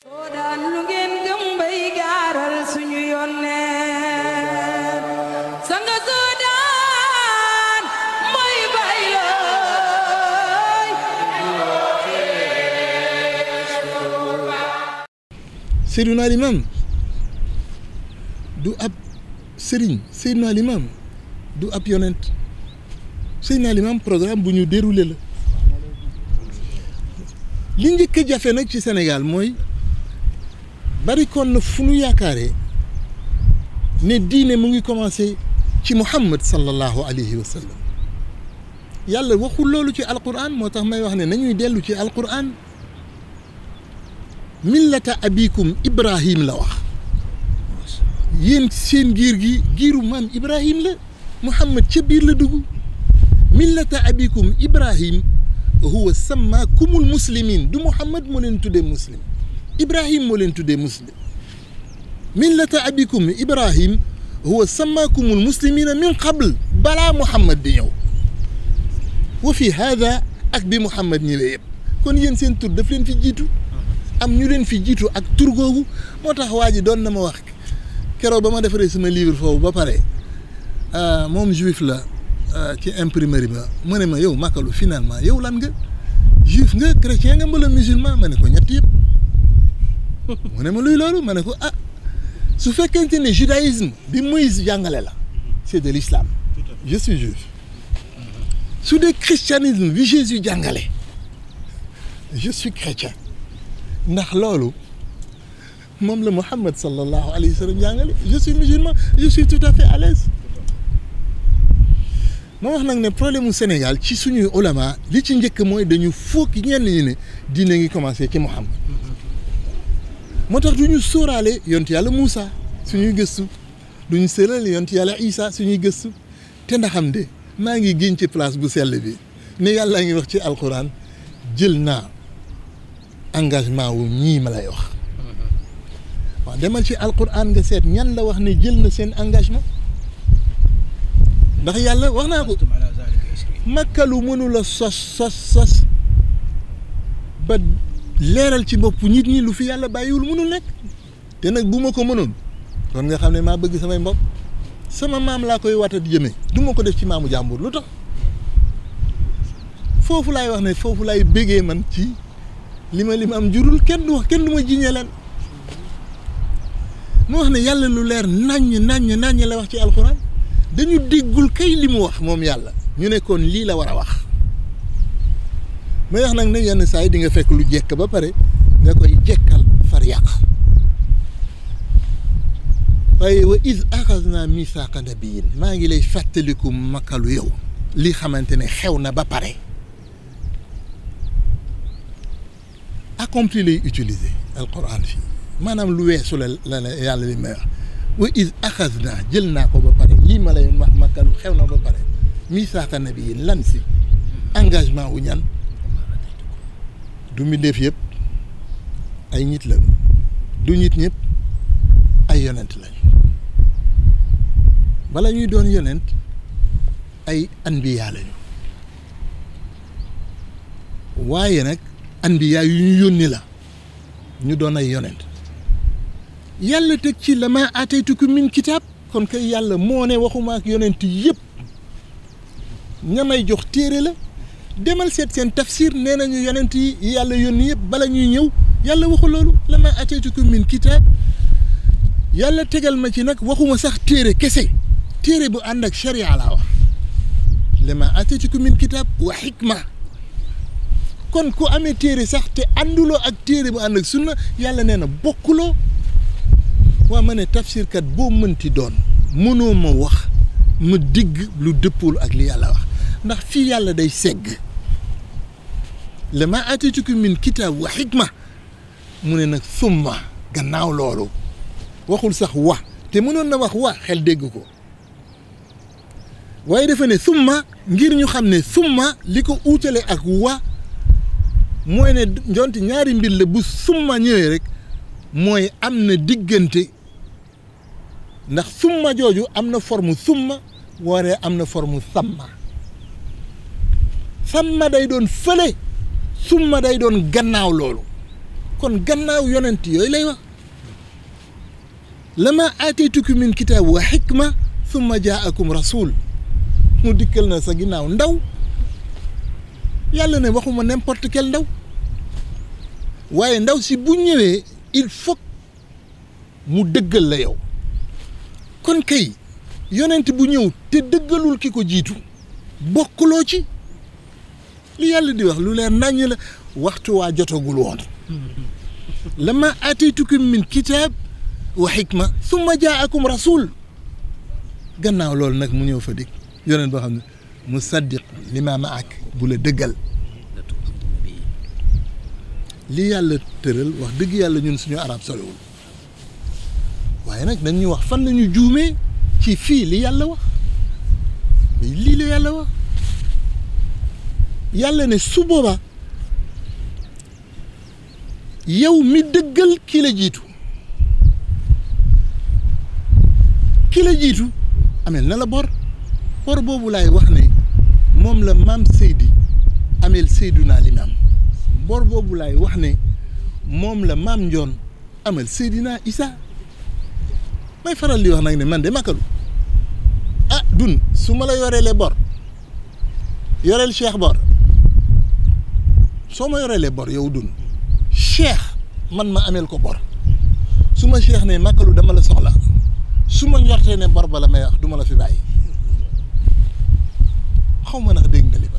soodaan lu ngeen gëm bay gaaral suñu yónnee sanga soodaan mooy bay looy Seydina Limam du ab sëriñ Seydina Limam du ab yonent Seydina Limam programme bu ñu déroulé la li njëkk a jafe nag ci Sénégal mooy bari kon na fu nu yaakaaree ne diine mu ngi commencé ci Muhammad sallallahu alayhi wa sallam yàlla waxul loolu ci alquran moo tax may wax ne nañuy dellu ci alquran millata abikum Ibrahim la wax yéen seen giir gi giiru maam Ibrahim la Muhammad ca biir la dugg millata abikum Ibrahim huwa sammakumul muslimin du Muhammad moo leen tuddee muslim Ibrahim moo leen tuddee muslim millata abikum Ibrahim huwa sammakumul muslimina min qabl balaa Muhammad di ñëw wa fi hada ak bi Muhammad ñëwee yëpp kon yéen seen tur daf leen fi jiitu am ñu leen fi jiitu ak tur googu moo tax waa ji doon na ma wax keroog ba ma defaree sama livre foofu ba pare moom juif la ci imprimerie ba mu ne ma yow Makalu finalement yow lan nga juif nga chrétien nga mbala musulman ma ne ko ñett yëpp mu ne ma luy loolu ma ne ko ah su fekkente ne judaïsme bi Moïse jàngale la c'est de l'islam je suis juif su dee christianisme bi Jésus jàngale je suis chrétien ndax loolu moom la Muhammad sallallahu alayhi wa sallam jàngale je suis musulman je suis tout à fait à l'aise ma wax nag ne problème mu Sénégal ci suñuy ulama li ci njëkk mooy dañu foog ñenn ñi ne diine ngi commencé ci Muhammad moo tax du ñu sóoraale yontu yàlla Moussa suñuy gëstu du ñu sóoraale yontu yàlla Isa suñuy gëstu te ndaxam de maa ngi génn ci place bu sell bi ne yàlla ngi wax ci alquran jël naa engagement wu ñii ma lay wax waaw demal ci alquran nga seet ñan la wax ne jël na seen engagement ndax yàlla wax naa ko makkalu mënula sos ba leeral ci bopp nit ñi lu fi yàlla bàyyiwul mënul nekk te nag bu ma ko mënoon kon nga xam ne maa bëgg samay mbokk sama maam laa koy watat jëmee du ma ko def ci maamu jàmbur lu tax foofu laay wax ne foofu laay bëggee man ci li ma am jurul kenn du ma jiñee leen mu wax ne yàlla lu leer naññ la wax ci alxuraan dañu déggul kay li mu wax moom yàlla ñu ne kon lii la war a wax may wax nag ne yenn saa yi di nga fekk lu jekk ba pare nga koy jekkal far yàq waaye wa iz axadna misaaqa nabiyyin maa ngi lay fàttaliku Makalu yow li xamante ne xew na ba pare accompli lay utiliser alquran fii maanaam lu weesu la yàlla li may wax wa iz axadna jël naa ko ba pare lii ma lay wax Makalu xew na ba pare misaaqa nabiyyin lan si engagement wu ñan du mbindeef yëpp ay nit la du nit ñëpp ay yonent lañu bala ñuy doon yonent ay anbiya lañu waaye nag anbiya yu ñu yónni la ñu doon ay yonent yàlla teg ci la maa aataytukum min kitaab kon kay yàlla moo ne waxuma ak yonent yëpp ñamay jox téere la demal seet seen tafsir nee nañu yonent yi yàlla yónni yëpp bala ñuy ñëw yàlla waxu loolu la maa aataytukum min kitaab yàlla tegal ma ci nag waxuma sax téere kese téere bu ànd ak sharia laa wax la maa aataytukum min kitaab wa xikma kon ku amee téere sax te ànduloo ak téere bu ànd ak sunna yàlla nee na bokkuloo waa ma ne tafsirkat boo mënti doon mënoo ma wax ma digg lu dëppool ak li yàlla wax ndax fii yàlla day segg la maa aataytukum min kitaab wa xikma mu ne nag summa gannaaw loolu waxul sax wa te mënoon na wax wa xel dégg ko waaye dafa ne summa ngir ñu xam ne summa li ko uutale ak wa mooy ne njonte ñaari mbir la bu summa ñëwee rek mooy am na diggante ndax summa jooju am na forme summa waree am na forme samma day doon fële summa day doon gannaaw loolu kon gannaaw yonent yooyu lay wax lama aataytukum min kitaab wa xikma summa jaakum rasul mu dikkal na sa ginnaaw ndaw yàlla ne waxuma n'importe quel ndaw waaye ndaw si bu ñëwee il faut mu dëggal la yow kon kay yonent bu ñëw te dëggalul ki ko jiitu bokkuloo ci li yàlla di wax lu leer naññ la waxtu waa jotagul woon lama aataytukum min kitaab wa xikma summa jaakum rasul gannaaw loolu nag mu ñëw fa dikk yonent boo xam ne musaddiq lima maak bu la dëggal li yàlla tëral wax dëgg yàlla ñun suñu arab solewul waaye nag dañ ñu wax fan la ñu juumee ci fii li yàlla wax mais lii la yàlla wax yàlla ne su booba yow mi dëggal ki la jiitu amel na la bor boobu laay wax ne moom la maam Seydi amel Seyduna Limaam bor boobu laay wax ne moom la maam Njoon amal Seydina Isa may faral di wax nag ne man de Makalu dun su ma la yoreelee bor yoreel Cheikh bor soo ma yoreelee bor yow dun Cheikh man ma ameel ko bor su ma Cheikh ne Makalu dama la soxla su ma njortee ne bor ba la may wax du ma la fi bàyyi xaw ma ndax dégg nga li ba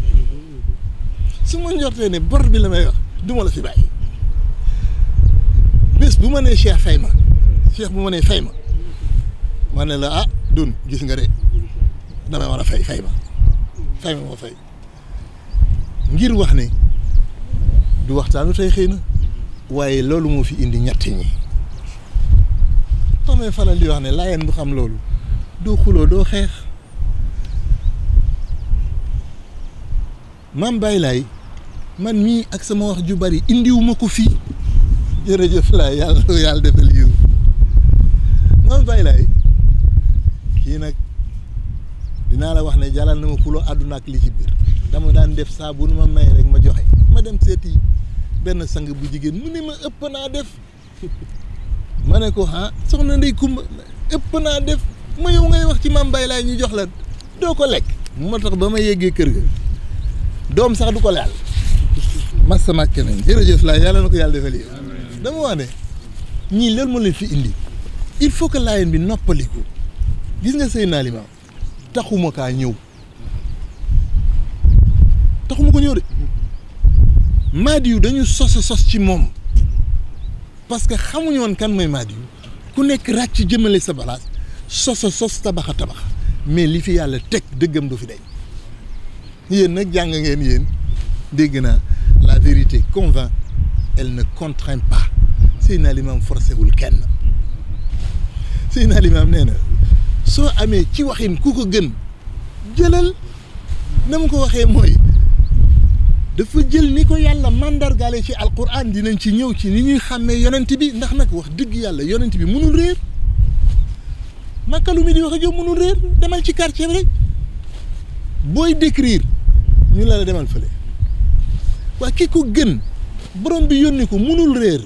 su ma njortee ne bor bi la may wax du ma la fi bàyyi bés bu ma nee Cheikh fay ma Cheikh bu ma nee fay ma ne la dun gis nga de damay war a fay ma fay ngir wax ne du waxtaanu tey xëy na waaye loolu moo fi indi ñett ñi damay faral di wax ne laayeen bu xam loolu doo xuloo doo xeex maam Baye Laay man mii ak sama wax ju bari indiwuma ko fii jërëjëf laay yàlla defal yiw maam Baye Laay kii nag dinaa la wax ne jalal na ma xuloo àdduna ak li ci biir dama daan def saa bu nu ma may rek ma joxe ma dem seeti benn sang bu jigéen mu ne ma ëpp naa def ma ne ko soxna Ndey Kumba ëpp naa def ma yow ngay wax ci maam Baye Laay ñu jox la doo ko lekk moo tax ba ma yeggee kër ga doom sax du ko laal mas sama keneen jërëjëf laay yàlla na ko yàlla defal yi dama wax ne ñii loolu moo leen fi indi il faut que laayeen bi noppaliku gis nga Seydina Limaamu taxuma kaa ñëw taxuma ko ñëw de Mahdi yu dañu sos ci moom parce que xamuñu woon kan mooy Mahdi yu ku nekk ràcc jëmale sa balaas sos tabaxa mais li fi yàlla teg dëggam du fi day yéen nag jàng ngeen yéen dégg naa la vérité convainc elle ne contraint pas Seydina Limaamu forcé wul kenn Seydina Limaamu nee na soo amee ci waxin ku ko gën jëlal na mu ko waxee mooy dafa jël ni ko yàlla mandargaale ci alquran dinañ ci ñëw ci ni ñuy xàmmee yonent bi ndax nag wax dëgg yàlla yonent bi mënul réer Makalu mi di wax ak yow mënul réer demal ci quartier bi rek booy décrire ñu la demal fële waa ki ko gën borom bi yónni ko mënul réer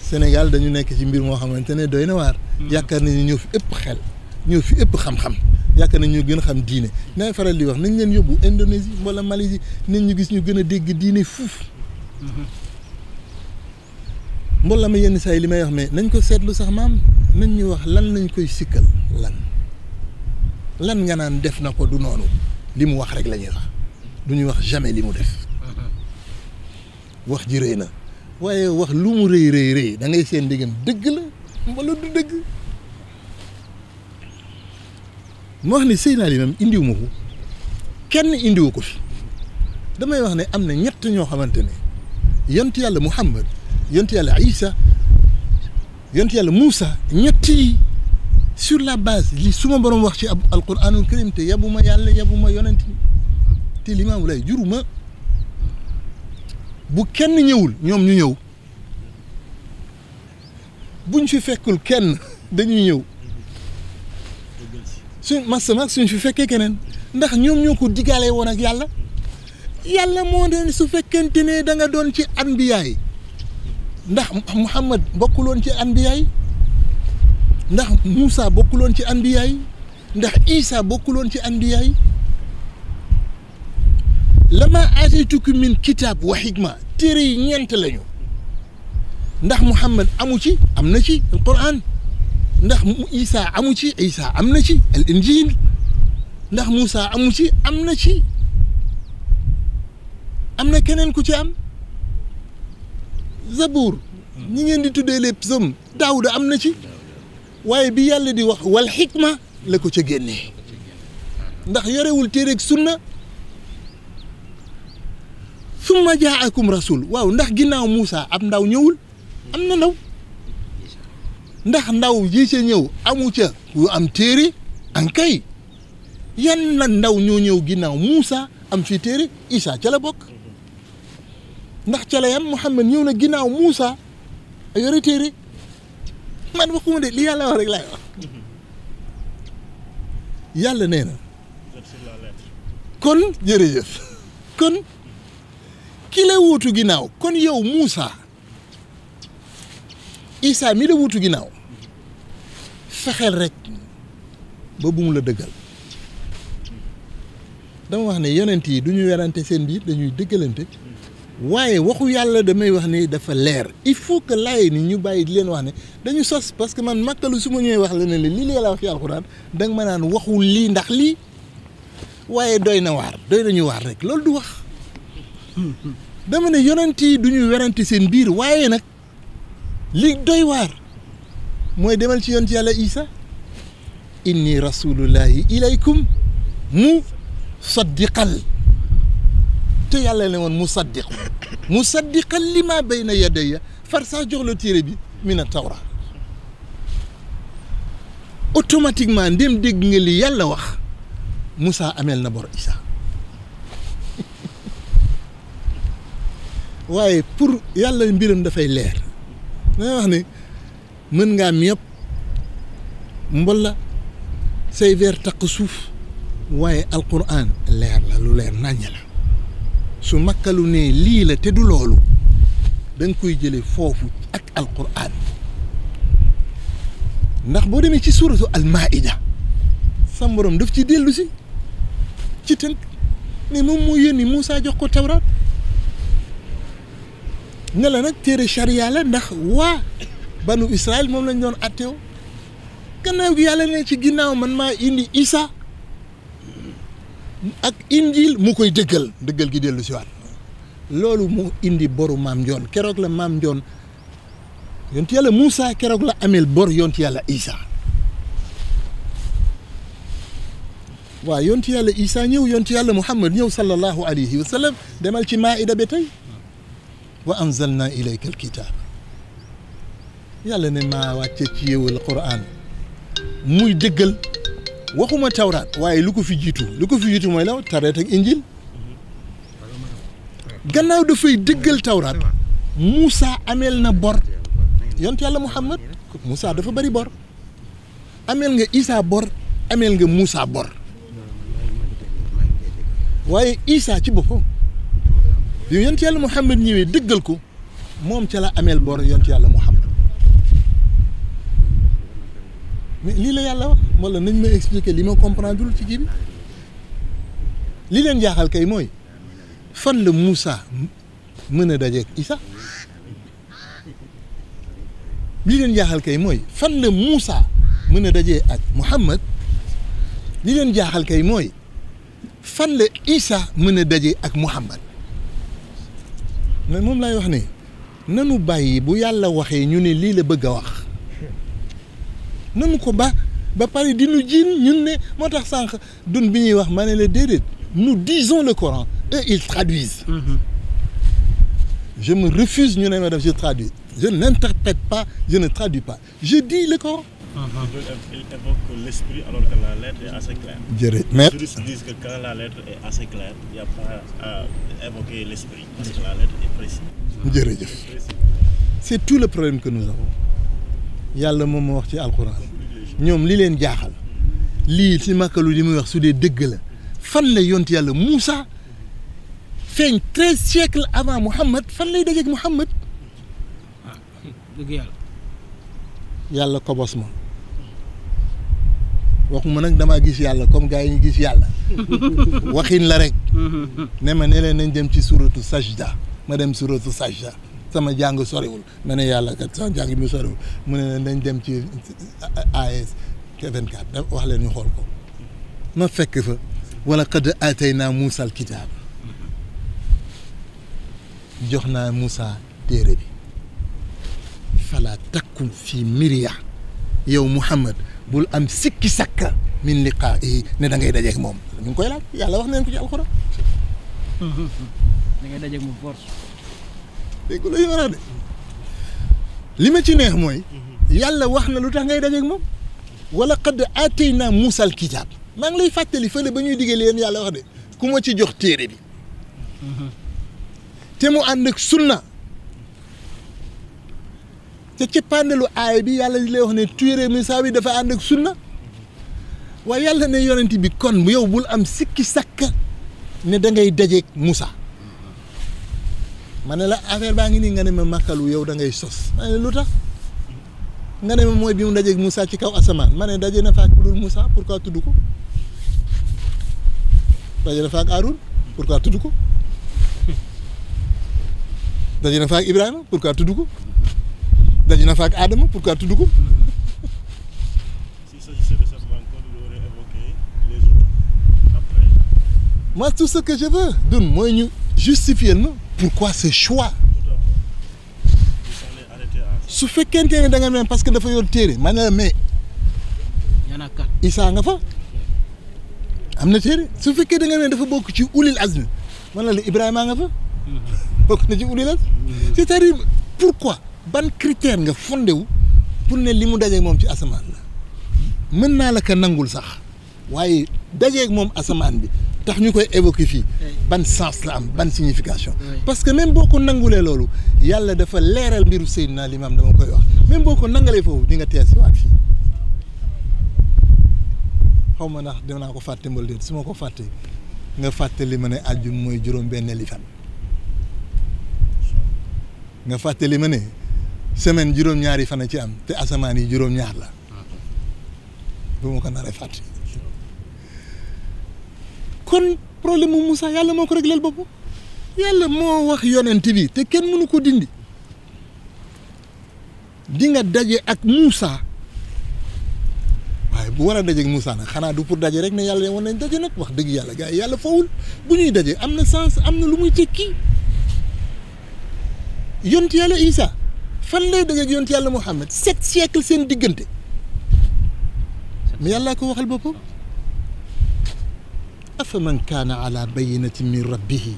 Sénégal dañu nekk ci mbir moo xamante ne doy na waar yaakaar nañu ñoo fi ëpp xel ñoo fi ëpp xam-xam yaakaar nañ ñoo gën a xam diine nay faral di wax nañ leen yóbbu Indonésie wala Malaisie nañ ñu gis ñu gën a dégg diine fuuf mbooloo ma yenn saa yi li may wax mais nañ ko seetlu sax maam nañ ñu wax lan lañ koy sikkal lan nga naan def na ko du noonu li mu wax rek la ñuy wax du ñuy wax jamais li mu def wax ji rëy na waaye wax lu mu rëy da ngay seen diggam dëgg la wala du dëgg moo wax ne Seydina Limaamu indiwu ma ko kenn indiwu ko fi damay wax ne am na ñett ñoo xamante ne yonent yàlla Muhammad yonent yàlla Isa yonent yàlla Moussa ñett yi sur la base li suma borom wax ci alquranul karim te yabuma yàlla yabuma yonent te Limaamu Laay juruma bu kenn ñëwul ñoom ñu ñëw buñ fi fekkul kenn dañuy ñëw suñ fi fekkee keneen ndax ñoom ñoo ko diggaale woon ak yàlla moo ne su fekkente ne da nga doon ci anbiyaa yi ndax Muhammad bokkuloon ci anbiya yi ndax Moussa bokkuloon ci anbiya yi ndax Isa bokkuloon ci anbiya yi lama aataytukum min kitaab wa xikma téere yi ñeent lañu ndax Muhammad amu ci am na ci alquran ndax Isa amu ci Isa am na ci al injil ndax Moussa amu ci am na ci am na keneen ku ci am Zabour ñi ngeen di tuddee les psaumes Daawuda am na ci waaye bi yàlla di wax wal xikma la ko ca génnee ndax yorewul téere ak sunna summa jaakum rasul waaw ndax ginnaaw Moussa ab ndaw ñëwul am na ndaw ndax ndaw ji ca ñëw amu ca yu am téere ankay yan na ndaw ñoo ñëw ginnaaw Moussa am fi téere Isa ca la bokk ndax ca la yam Muhammad ñëw na ginnaaw Moussa a yore téere man waxuma de li yàlla wax rek laay wax yàlla nee na kon jërëjëf kon ki la wuutu ginnaaw kon yow Moussa Isa mi la wuutu ginnaaw fexeel rek ba bu mu la dëggal dama wax ne yonent yi du ñu werante seen biir dañuy dëggalante waaye waxu yàlla damay wax ne dafa leer il faut que laay ni ñu bàyyi di leen wax ne dañu sos parce que man makkalu su ma ñëwee wax la ne lii la wax ci alxuraan danga ma naan waxul lii ndax lii waaye doy na waar doy nañu waar rek loolu du wax dama ne yonent yi du ñu werante seen biir waaye nag li doy waar mooy demal ci yonent yàlla Isa inni rasulullahi ilaykum musaddiqal te yàlla ne woon musaddiqal lima bayna yadayya far sax jox la téere bi mina tawra automatiquement ndem dégg nga li yàlla wax Moussa ameel na bor Isa waaye pour yàlla mbiram dafay leer dangay wax ne mën ngaa am yëpp mbolla say veer taq suuf waaye alquran leer la lu leer nàññ la su makkalu ne lii la te du loolu da nga koy jële foofu ak alquran ndax boo demee ci suuratu almaida sa borom daf ci dellu si ci tënk ne moom moo yónni Moussa jox ko tawraat ne la nag téere charia la ndax waa banu Israël moom lañ doon attew gannaaw gi yàlla ne ci ginnaaw man maa indi Isa ak injil mu koy dëggal gi dellu si waat loolu moo indi boru maam Njoon keroog la maam Njoon yonti yàlla Moussa keroog la ameel bor yonti yàlla Isa waaw yonti yàlla Isa ñëw yonti yàlla Muhammad ñëw sallallahu alayhi wa sallam demal ci maida ba tey wa anzalna ilayka alkitab yàlla ne maa wàcce ci yow alquran muy dëggal waxuma tawraat waaye lu ko fi jiitu mooy la tareet ak injil gannaaw dafay dëggal tawraat Moussa ameel na bor yonent yàlla Muhammad Moussa dafa bari bor ameel nga Isa bor ameel nga Moussa bor waaye Isa ci boppam bi yonent yàlla Muhammad ñëwee dëggal ko moom ca la ameel bor yonent yàlla Muhammad mais lii la yàlla wax wala nañ ma expliquer li ma comprendre dul ci kii bi li leen jaaxal kay mooy fan la Moussa mën a dajeek Isa li leen jaaxal kay mooy fan la Moussa mën a dajee ak Muhammad li leen jaaxal kay mooy fan la Isa mën a dajee ak Muhammad mais moom lay wax ne nanu bàyyi bu yàlla waxee ñu ne lii la bëgg a wax nanu ko ba pare di nu jiin ñun ne moo tax sànq dun bi ñuy wax ma ne la déedéet nous disons le Coran eux ils traduisent je me refuse ñu ne ma def je traduis je n'interprète pas je ne traduis pas je dis le Coran. Il évoque l'esprit alors que la lettre est assez claire. jërëjëf mais les juristes disent que quand la lettre est assez claire il n'y a pas à évoquer l'esprit parce que la lettre est précise. jërëjëf c'est tout le problème que nous avons yàlla moom moo wax ci alquran ñoom li leen jaaxal lii ci makkalu li muy wax su dee dëgg la fan la yont yàlla Moussa feeñ 13 siècles avant Muhammad fan lay dajeek Muhammad dëgg yàlla. yàlla kobos ma waxuma nag damaa gis yàlla comme gars yi ñu gis yàlla waxin la rek ne ma ne leen nañ dem ci suratu sajda ma dem suratu sajda sama jàng soriwul ma ne yàlla kat sama jàng mi soriwul mu ne nañ dem ci AES 24 wax leen ñu xool ko ma fekk fa wala qad aatayna Muusa al kitaab jox naa Muusa téere bi fala takkum fii mirya yow Muhammad bul am sikki sakka min liqaa'i ne da ngay dajeeg moom ñu ngi koy laaj yàlla wax neen ko ci alxuraan da ngay dajeeg moom force. dégg nga lu ñu war a de li ma ci neex mooy yàlla wax na lu tax ngay dajeeg moom wala qad aatayna Muusa al kitaab maa ngi lay fàttali fële ba ñuy diggee leen yàlla wax de ku ma ci jox téere bi te mu ànd ak sunna te ci pàndalu aay bi yàlla di lay wax ne téere Muusa bi dafa ànd ak sunna waaye yàlla ne yonent bi kon yow bul am sikki sakka ne da ngay dajeeg Muusa ma ne la affaire baa ngi nii nga ne ma màkkalu yow da ngay sos ma ne lu tax nga ne ma mooy bi mu dajeeg Muusa ci kaw asamaan ma ne daje na fa ak ku dul Muusa pourquoi tudd ko daje na fa ak Aaron pourquoi tudd ko daje na fa ak Ibrahima pourquoi tudd ko daje na fa ak Adama pourquoi tudd ko S'il s'agissait de cette rencontre, il aurait évoqué les autres. Après, moi tout ce que je veux dun mooy ñu justifier na pourquoi ce choix tout à fait. Il s'en est arrêté à ça. su fekkente ne da nga même parce que dafa yor téere ma ne la mais y'en a 4. Isaa nga fa am na téere su fekkee da nga ne dafa bokk ci ulil azmi man la Ibrahima nga fa bokk na ci ulil azmi c'est-à-dire pourquoi ban critère nga fondé wu pour ne li mu dajeeg moom ci asamaan la mën naa la ko nangul sax waaye dajeeg moom asamaan bi tax ñu koy évoquer fii ban sens la am ban signification parce que même boo ko nangulee loolu yàlla dafa leeral mbiru Seydina Limam dama koy wax même boo ko nangalee foofu di nga teel si waat fii xaw ma ndax dinaa ko fàtte mbal déet su ma ko fàttee nga fàttali ma ne àjjum mooy juróom-benneeli fan nga fàttali ma ne semaine juróom-ñaari fan a ci am te asamaan yi juróom-ñaar la bu ma ko naree fàtte kon problème mu Moussa yàlla moo ko régleel boppam yàlla moo wax yonent bi te kenn mënu ko dindi di nga daje ak Moussa waaye bu war a daje ak Moussa nag xanaa du pour daje rek ne yàlla war nañ daje nag wax dëgg yàlla gars yi yàlla fawul bu ñuy daje am na sens am na lu muy tekki yonent yàlla Isa fan lay daje ak yonent yàlla Muhammad 7 siècles seen diggante mais yàllaa ko waxal boppam afa man kaana ala bayinatin min rabbihi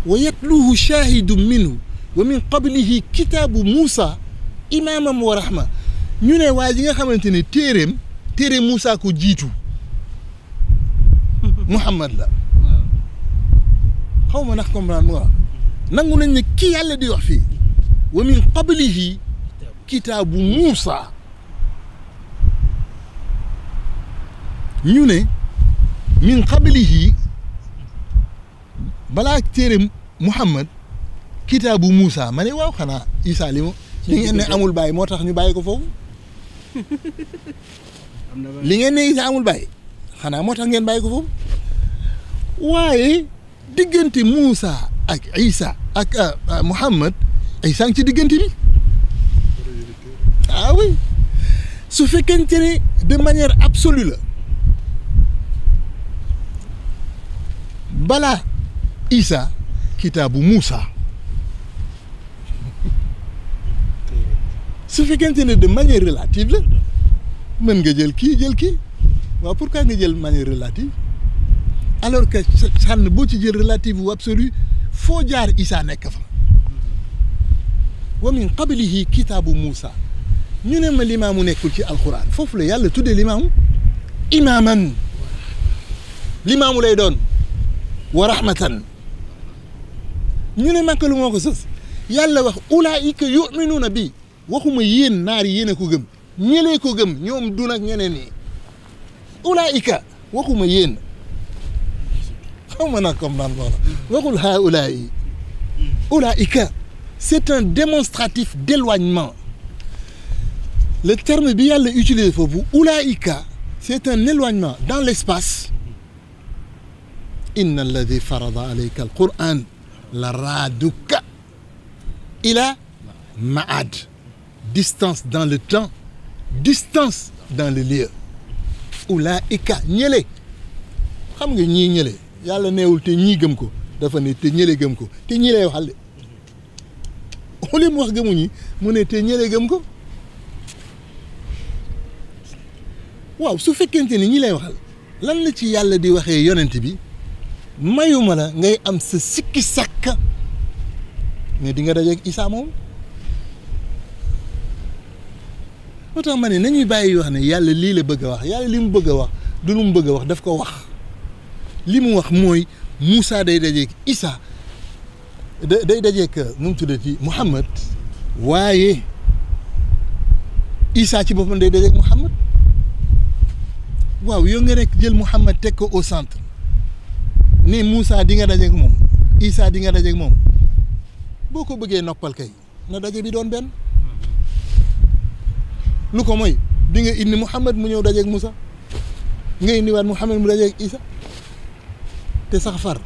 wa yatluhu shahidun minhu wa min qablihi kitaabu Moussa imaamam wa rahma ñu ne waa ji nga xamante ne téere Moussa ko jiitu Muhammad la xaw ma ndax comprendre mu nga wax nangu nañ ne kii yàlla di wax fii wa min qablihi kitaabu Moussa ñu ne min qablihi balaa téere Muhammad kitaabu Moussa ma ne waaw xanaa Isa li ngeen ne amul bàyyi moo tax ñu bàyyi ko foofu li ngeen ne Isa amul bàyyi xanaa moo tax ngeen bàyyi ko foofu waaye diggante Moussa ak Isa ak Muhammad Isa ngi ci diggante bi ah oui su fekkente ne de manière absolue la balaa Isa kitaabu Moussa su fekkente ne de manière relative la mën nga jël kii waaw pourquoi nga jël manière relative alors que sànn boo ci jël relative ou absolue foo jaar Isa nekk fa wa min qablihi kitaabu Moussa ñu ne ma limaamu nekkul ci alquran foofu la yàlla tuddee limaamu imaaman limaamu lay doon wa rahmatan ñu ne màkkalu moo ko sos yàlla wax ulaayika yuminuuna bi waxuma yéen naar yi yéen a ko gëm ñelee ko gëm ñoom du nag ñeneen ñi ulaayika waxuma yéen xaw ma nag comme naan ko waxul haa ulaayi ulaayika c'est un démonstratif d'éloignement le terme bi yàlla utilisé foofu ulaika c'est un éloignement dans l'espace inna alladi farada alayka alquran la raaduka ila maad distance dans le temps distance dans le lieu ulaika ñële xam nga ñii ñële yàlla neewul te ñii gëm ko dafa ne te ñële gëm ko te ñii lay waxal de xooli mu wax gëmuñi mu ne te ñële gëm ko waaw su fekkente ni ñi lay waxal lan la ci yàlla di waxee yonent bi mayuma la ngay am sa sikki sàkka mais di nga dajeeg Isaa moom moo tax ma ne nañuy bàyyi wax ne yàlla lii la bëgg a wax yàlla li mu bëgg a wax du lu mu bëgg a wax daf ko wax li mu wax mooy Moussa day dajeeg Isaa day dajeeg nu mu tuddati Muhammad waaye Isaa ci boppam day dajeeg Muhammad waaw yow nga rek jël Muhammad teg ko au centre ne Moussa di nga dajeeg moom Isaa di nga dajeeg moom boo ko bëggee noppal kay na daje bi doon benn lu ko mooy di nga indi Muhammad mu ñëw dajeeg Moussa nga indiwaat Muhammad mu dajeeg Isaa te sax far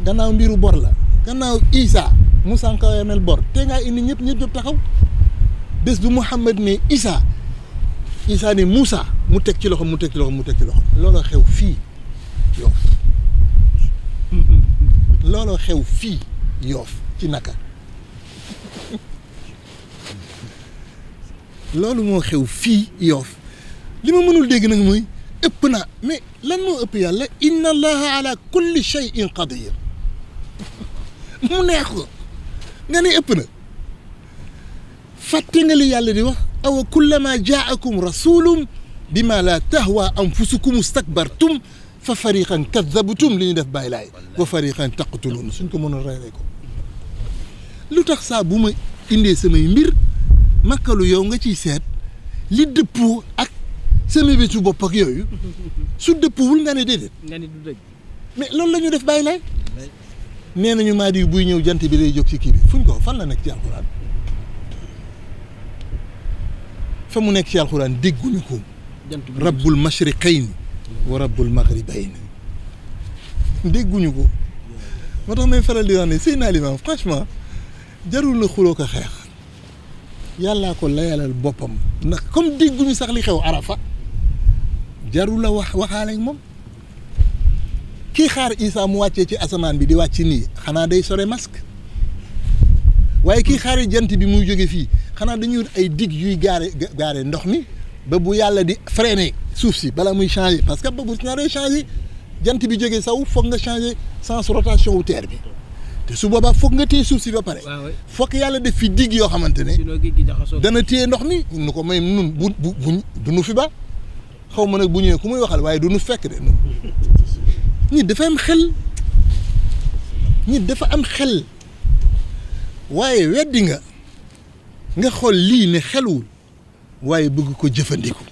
gannaaw mbiru bor la gannaaw Isaa Moussa nga ko yemel bor te ngaa indi ñëpp jóg taxaw bés bu Muhammad ne Isaa ne Moussa mu teg ci loxo looloo xew fii Yoff looloo xew fii Yoff ci naka loolu moo xew fii Yoff li ma mënul dégg nag mooy ëpp na mais lan moo ëpp yàlla inna allaha ala kulli shay'in qadir mu neex ko nga ne ëpp na fàtte nga li yàlla di wax aw kullama jaakum rasulun bima la tahwa anfusukum istakbartum fa fariqan kadhabtum li ñu def bàyyi laay wa fariqan taqtulun suñ ko mënoon reeree ko lu tax saa bu ma indee samay mbir makkalu yow nga ciy seet li dëppoo ak sama bétu bopp ak yooyu su dëppoowul nga ne déedéet nga ni du dëgg mais loolu la ñu def bàyyi laay nee nañu maa di buy ñëw jant bi day jóg ci kii bi fuñ ko fan la nekk ci alxuraan fa mu nekk ci alxuraan dégguñu ko rabbul mashriqayni wa rabbul maghribayni dégguñu ko moo tax may faral di wax ne Seydina Limaamu franchement jarul na xuloo ko xeex yàllaa ko layalal boppam ndax comme dégguñu sax li xew Arafa jarul la waxaale ak moom kii xaar Isaa mu wàccee ci asamaan bi di wàcc nii xanaa day sore masque waaye kii xaar jant bi muy jóge fii xanaa dañuy wut ay dig yuy gaare ndox mi ba bu yàlla di freiner suuf si bala muy changer parce que ba bu ñaaree changer jant bi jógee saw foog nga changer sens rotation wu terre bi te su boobaa foog nga téye suuf si ba pare foog yàlla def fi dig yoo xamante ne dana téye ndox mi nu ko may nun bu du nu fi ba xaw ma nag bu ñëwee ku muy waxal waaye du nu fekk de nun nit dafa am xel waaye weddi nga xool lii ne xelwul waaye bëgg ko jëfandiku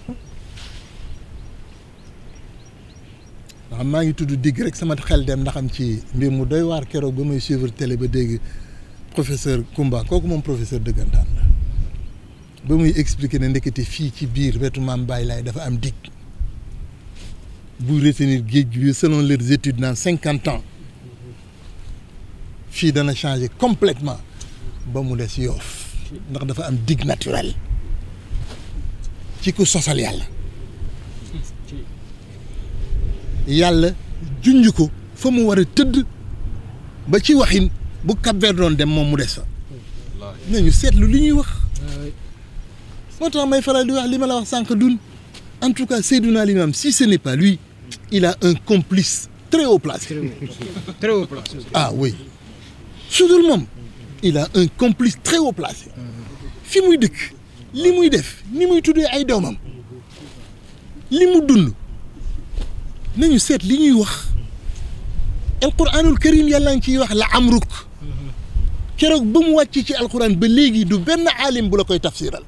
ndax maa ngi tudd digg rek sama xel dem ndax am ci mbir mu doy waar keroog ba may suivre télé ba dégg professeur Koumba kooku moom professeur dëggantaan la ba muy expliquer ne ndekete fii ci biir wetu Maam Baye Laye dafa am dig bu retenir géej gi selon leurs études dans 50 ans fii dana changer complètement ba mu des Yoff ndax dafa am digue naturel ci ku sosal yàlla junj ko fa mu war a tëdd ba ci waxin bu Cap-Vert doon dem moom mu des fa nañu seetlu li ñuy wax moo tax may faral di wax li ma la wax sànq dun en tout cas Seydouna Limam si ce n'est pas lui il a un complice très haut placé très haut placé ah oui su dul moom il a un complice très haut placé fi muy dëkk li muy def ni muy tuddee ay doomam li mu dund nañu seet li ñuy wax alquranul karim yàlla ngi ciy wax la amruk keroog ba mu wàcc ci alquran ba léegi du benn aalim bu la koy tafsiral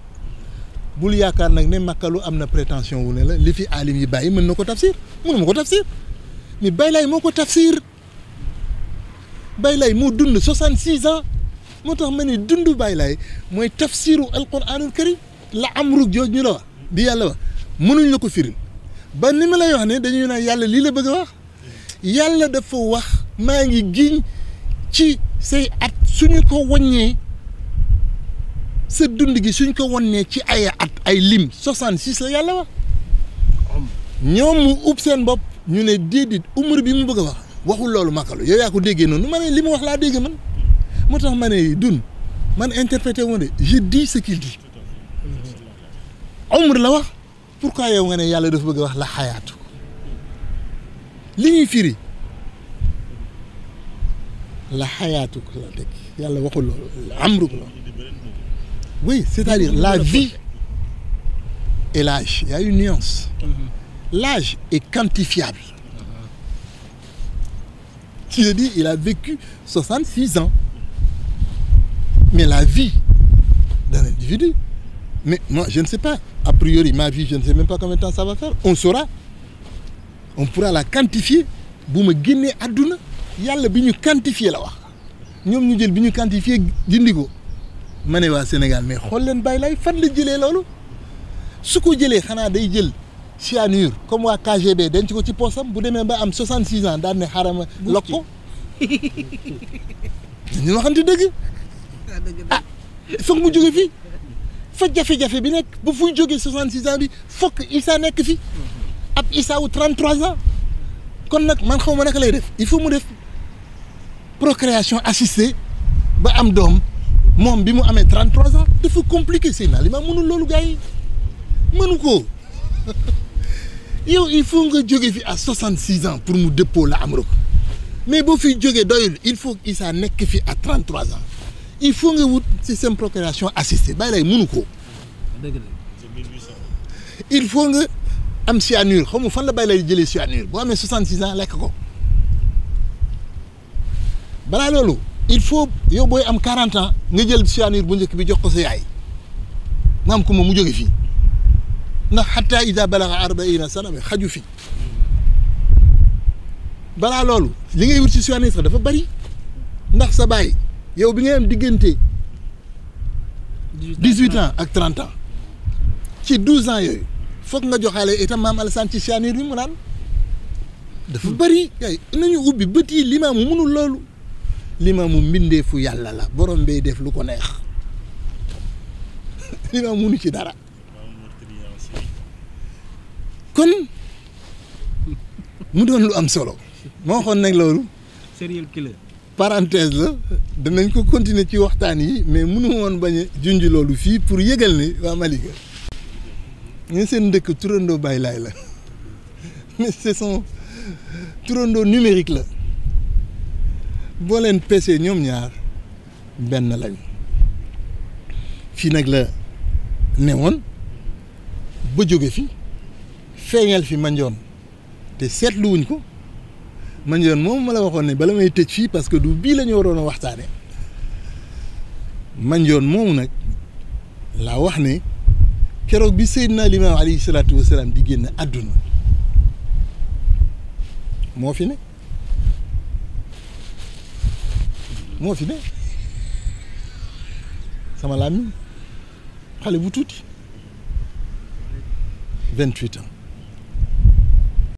bul yaakaar nag ne makkalu am na prétention wu ne la li fi aalim yi bàyyi mën na ko tafsir mënu ma ko tafsir mais Baye Laye moo ko tafsir Baye Laye moo dund 66 ans moo tax ma ne dund Baye Laye mooy tafsiru alquranul karim la amruk jooj ñu la wax di yàlla wax mënuñ la ko firil ba ni ma lay wax ne dañuy naan yàlla lii la bëgg a wax yàlla dafa wax maa ngi giñ ci say at suñu ko wàññee sa dund gi suñ ko wàññee ci ay at ay lim 66 la yàlla wax ñoom mu ub seen bopp ñu ne déedéet umar bi mu bëgg a wax waxul loolu makalu yow yaa ko déggee noonu ma ne li mu wax laa dégg man moo tax ma ne dun man interprété wu ma de je dis ce qu'il dit umar la wax pourquoi yow nga ne yàlla dafa bëgg a wax la xayaatu li ñuy firi la xayaatu la dégg yàlla waxul loolu amruk la oui c'est-à-dire la vie et l'âge il y a une nuance l'âge est quantifiable tu te dis il a vécu 66 ans mais la vie d'un individu mais moi je ne sais pas a priori ma vie je ne sais même pas combien de temps ça va faire on saura on pourra la quantifier bu ma génnee àdduna yàlla bi ñu quantifier la wax ñoom ñu jël bi ñu quantifier dindi ko ma ne waa Sénégal mais xool leen bàyyi lay fan la jëlee loolu su ko jëlee xanaa day jël cyanure comme waa KGB denc ko ci poosam bu demee ba am 66 ans daan ne xarama lokk ko dañu waxante dëgg ah foog mu jóge fii fa jafe-jafe bi nekk ba fuy jógee 66 ans bi fokk Issa nekk fi ab Issa wu 33 ans kon nag man xaw ma naka lay def il faut mu def procréation assistée ba am doom moom bi mu amee 33 ans dafa compliqué sëy naa li ma mënul loolu gars yi mënu ko yow il faut nga jóge fi à 66 ans pour mu dëppoo la am rek mais boo fiy jógee doyul il faut que Issa nekk fi à 33 ans il faut nga wut système procréation assistée bàyyi lay mënu ko il faut nga am cyanure xaw ma fan la bàyyi lay jëlee cyanure boo amee 66 ans lekk ko balaa loolu il faut yow booy am 40 ans nga jël cyanure bu njëkk bi jox ko sa yaay maam ko moom mu jóge fii ndax xataa ida balaga 40 sana bi xaju fi balaa loolu li ngay wut ci cyanure sax dafa bari ndax sa baay yow bi ngay am diggante 18 ans ak 30 ans ci 12 ans yooyu foog nga joxaale itam maam Alassane ci cyanure bi mu naan dafa bari kay nañu ubbi bët yi limaamu mënul loolu limaamu mbindeefu yàlla la borom bay def lu ko neex limaamu mënu ci dara kon mu doon lu am solo moo waxoon nag loolu serial killer parenthèse la danañ ko continuer ci waxtaan yi mais mënu woon bañ a junj loolu fii pour yëgal ni waa Malika ñu seen dëkk turandoo Baye Laye la mais c'est son turandoo numérique la boo leen pesee ñoom ñaar benn lañ fii nag la newoon ba jóge fi feeñal fi Mandione te seetluwuñ ko Mandione moom ma la waxoon ne bala may tëj fii parce que du bii la ñu waroon a waxtaane Mandione moomu nag laa wax ne keroog bi Seydina Limaamu alayhi salaatu wa salaam di génn àdduna moo fi ne sama làmmiñ xale bu tuuti 28 ans